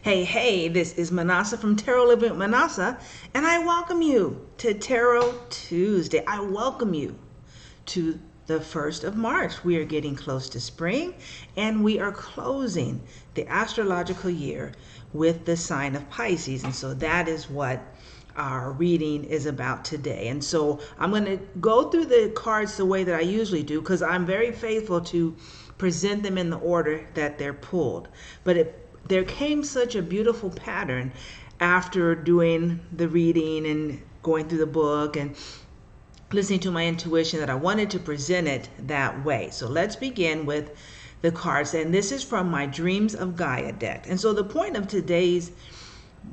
Hey, this is Manasa from Tarot Living with Manasa, and I welcome you to Tarot Tuesday. I welcome you to the 1st of March. We are getting close to spring, and we are closing the astrological year with the sign of Pisces. And so that is what our reading is about today. And so I'm going to go through the cards the way that I usually do because I'm very faithful to present them in the order that they're pulled. But there came such a beautiful pattern after doing the reading and going through the book and listening to my intuition that I wanted to present it that way. So let's begin with the cards. And this is from my Dreams of Gaia deck. And so the point of today's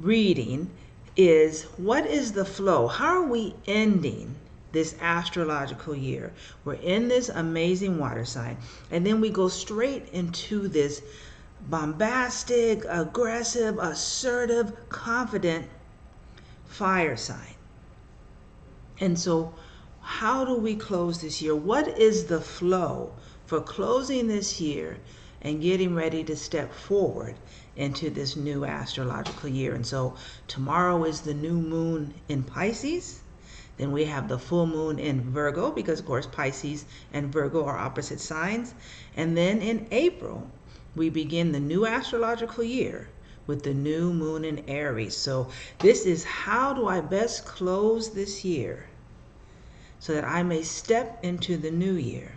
reading is, what is the flow? How are we ending this astrological year? We're in this amazing water sign, and then we go straight into this bombastic, aggressive, assertive, confident fire sign. And so how do we close this year? What is the flow for closing this year and getting ready to step forward into this new astrological year? And so tomorrow is the new moon in Pisces. Then we have the full moon in Virgo, because of course Pisces and Virgo are opposite signs. And then in April, we begin the new astrological year with the new moon in Aries. So this is, how do I best close this year so that I may step into the new year,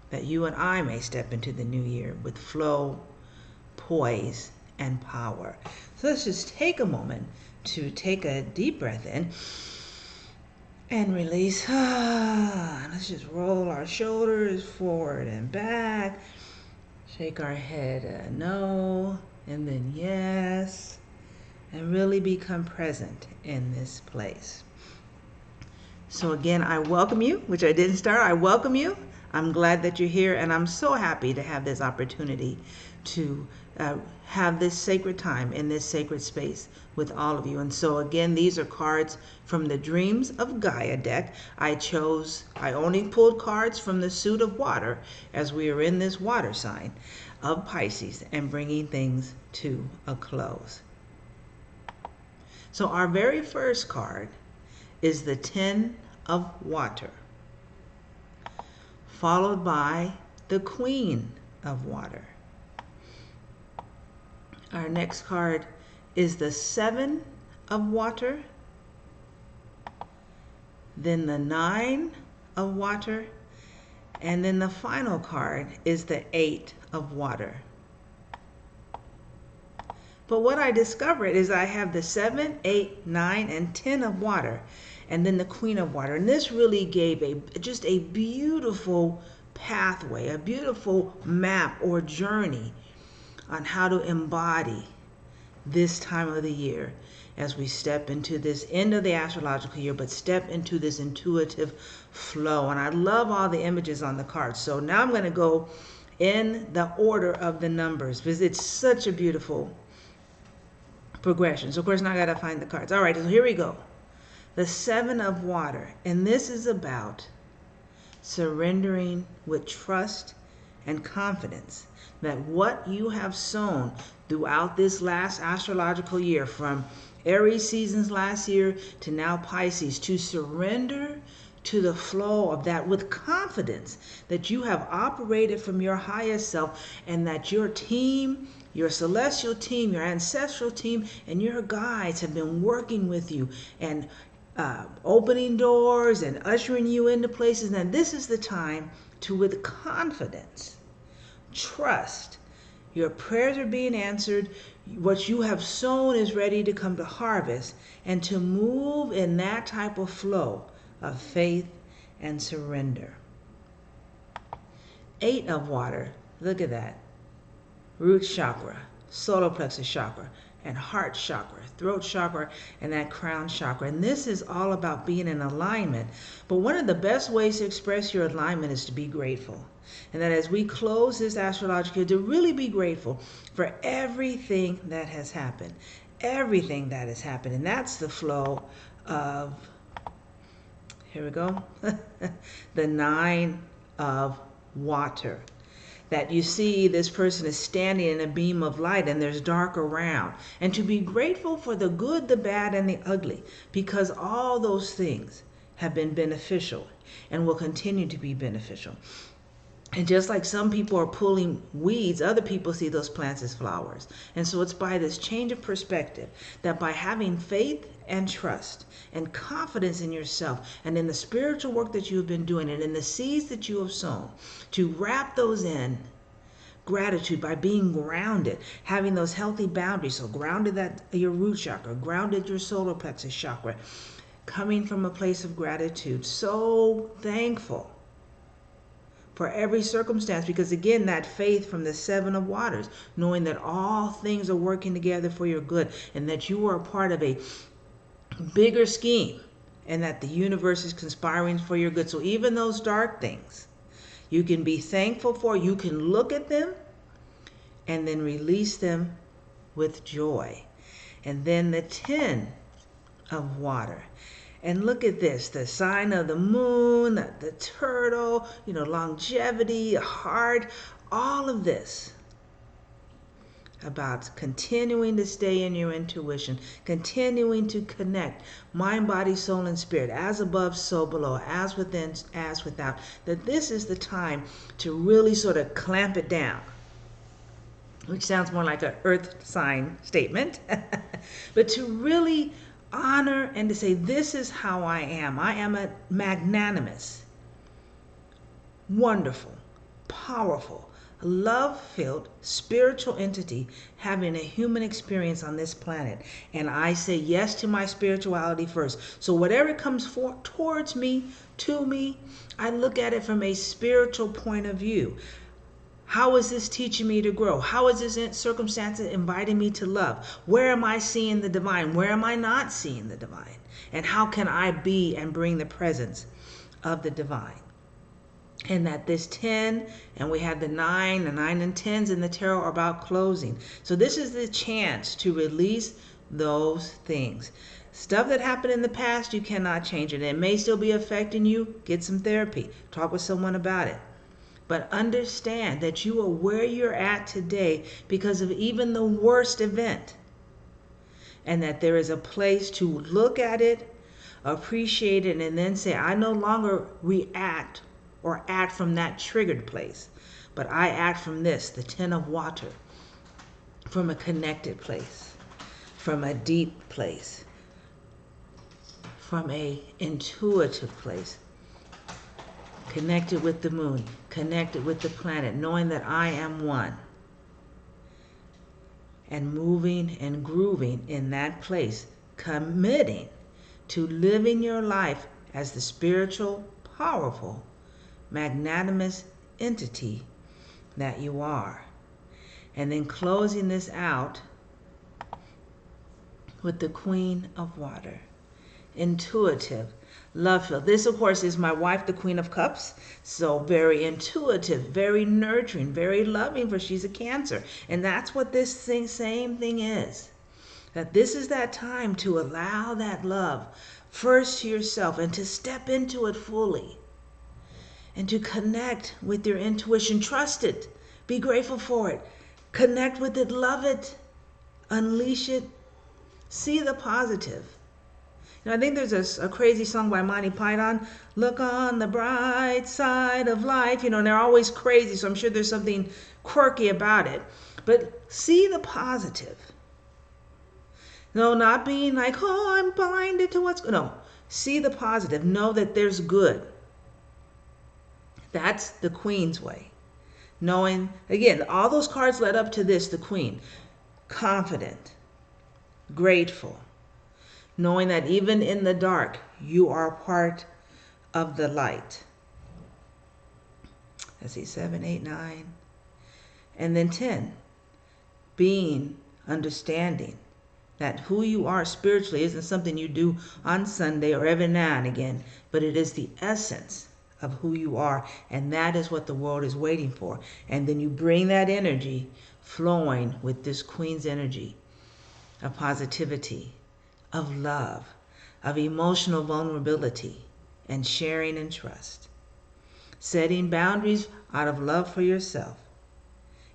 that you and I may step into the new year with flow, poise, and power. So let's just take a moment to take a deep breath in and release. Let's just roll our shoulders forward and back. Shake our head no, and then yes, and really become present in this place. So again, I welcome you, which I didn't start. I welcome you. I'm glad that you're here, and I'm so happy to have this opportunity to have this sacred time in this sacred space with all of you. And so again, these are cards from the Dreams of Gaia deck. I only pulled cards from the suit of water as we are in this water sign of Pisces and bringing things to a close. So our very first card is the 10 of water, followed by the Queen of water. Our next card is the 7 of water, then the 9 of water, and then the final card is the 8 of water. But what I discovered is I have the 7, 8, 9, and 10 of water, and then the Queen of water. And this really gave just a beautiful pathway, a beautiful map or journey on how to embody this time of the year as we step into this end of the astrological year, but step into this intuitive flow. And I love all the images on the cards. So now I'm going to go in the order of the numbers because it's such a beautiful progression. So of course now I got to find the cards. All right, so here we go. The 7 of water, and this is about surrendering with trust and confidence that what you have sown throughout this last astrological year, from Aries seasons last year to now Pisces, to surrender to the flow of that with confidence that you have operated from your highest self, and that your team, your celestial team, your ancestral team, and your guides have been working with you and opening doors and ushering you into places. And this is the time to, with confidence, trust your prayers are being answered, what you have sown is ready to come to harvest, and to move in that type of flow of faith and surrender. 8 of water, look at that. Root chakra, solar plexus chakra, and heart chakra, throat chakra, and that crown chakra. And this is all about being in alignment. But one of the best ways to express your alignment is to be grateful. And that as we close this astrological year, to really be grateful for everything that has happened. Everything that has happened. And that's the flow of, here we go, the 9 of water. that you see this person is standing in a beam of light and there's dark around. And to be grateful for the good, the bad, and the ugly, because all those things have been beneficial and will continue to be beneficial. And just like some people are pulling weeds, other people see those plants as flowers. And so it's by this change of perspective that by having faith and trust and confidence in yourself and in the spiritual work that you have been doing and in the seeds that you have sown, to wrap those in gratitude by being grounded, having those healthy boundaries. So grounded at your root chakra, grounded your solar plexus chakra, coming from a place of gratitude. So thankful for every circumstance, because again, that faith from the Seven of Waters, knowing that all things are working together for your good and that you are a part of a bigger scheme and that the universe is conspiring for your good. So even those dark things, you can be thankful for, you can look at them and then release them with joy. And then the 10 of water. And look at this, the sign of the moon, the turtle, longevity, heart, all of this about continuing to stay in your intuition, continuing to connect mind, body, soul, and spirit, as above, so below, as within, as without, that this is the time to really sort of clamp it down, which sounds more like an earth sign statement, but to really honor and to say, this is how I am. I am a magnanimous, wonderful, powerful, love-filled spiritual entity having a human experience on this planet. And I say yes to my spirituality first. So whatever comes towards me, to me, I look at it from a spiritual point of view. How is this teaching me to grow? How is this circumstance inviting me to love? Where am I seeing the divine? Where am I not seeing the divine? And how can I be and bring the presence of the divine? And that this 10, and we had the 9 and 10s in the tarot are about closing. So this is the chance to release those things. Stuff that happened in the past, you cannot change it. It may still be affecting you. Get some therapy. Talk with someone about it. But understand that you are where you're at today because of even the worst event. And that there is a place to look at it, appreciate it, and then say, I no longer react or act from that triggered place, but I act from this, the 10 of water, from a connected place, from a deep place, from a intuitive place, connected with the moon, connected with the planet, knowing that I am one, and moving and grooving in that place, committing to living your life as the spiritual, powerful, magnanimous entity that you are. And then closing this out with the Queen of Water, intuitive, love-filled. This, of course, is my wife, the Queen of Cups. So very intuitive, very nurturing, very loving, for she's a Cancer. And that's what this same thing is. That this is that time to allow that love first to yourself and to step into it fully. And to connect with your intuition. Trust it. Be grateful for it. Connect with it. Love it. Unleash it. See the positive. I think there's a crazy song by Monty Python, look on the bright side of life, and they're always crazy, so I'm sure there's something quirky about it. But see the positive. No, not being like, oh, I'm blinded to what's going on. No, see the positive. Know that there's good. That's the Queen's way. Knowing, again, all those cards led up to this, the Queen. Confident, grateful, knowing that even in the dark, you are part of the light. Let's see, 7, 8, 9. And then 10, being, understanding that who you are spiritually isn't something you do on Sunday or every now and again, but it is the essence of who you are, and that is what the world is waiting for. And then you bring that energy flowing with this Queen's energy of positivity, of love, of emotional vulnerability, and sharing and trust. Setting boundaries out of love for yourself,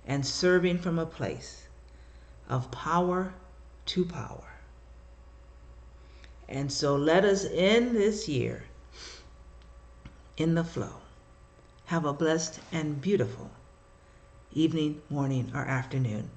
and serving from a place of power to power. And so let us end this year in the flow. Have a blessed and beautiful evening, morning, or afternoon.